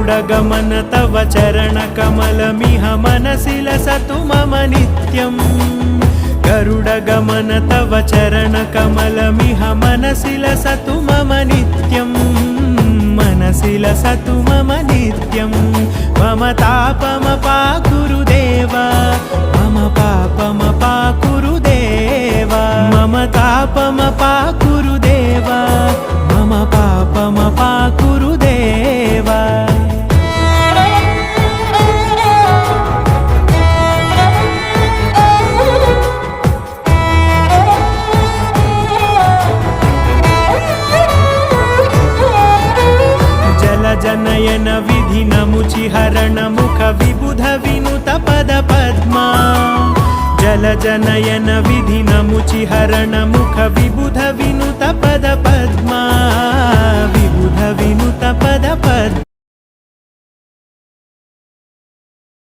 गरुडगमन तव चरणकमलमिह मनसि लसतु मम नित्यम् गरुडगमन तव चरणकमलमिह मनसि लसतु मम नित्यम् मनसि लसतु मम नित्यम् मम तापमपाकुरु देव मम पापमपाकुरु देव मम तापमपाकुरु देव मम पापमपाकुरु देव जनयन विधिनमुचिहरण मुख विबुध विनुत पद पद्मा जल जनयन विधिनमुचिहरण मुख विबुध विनुत पद पद्मा विबुध विनुत पद पद्मा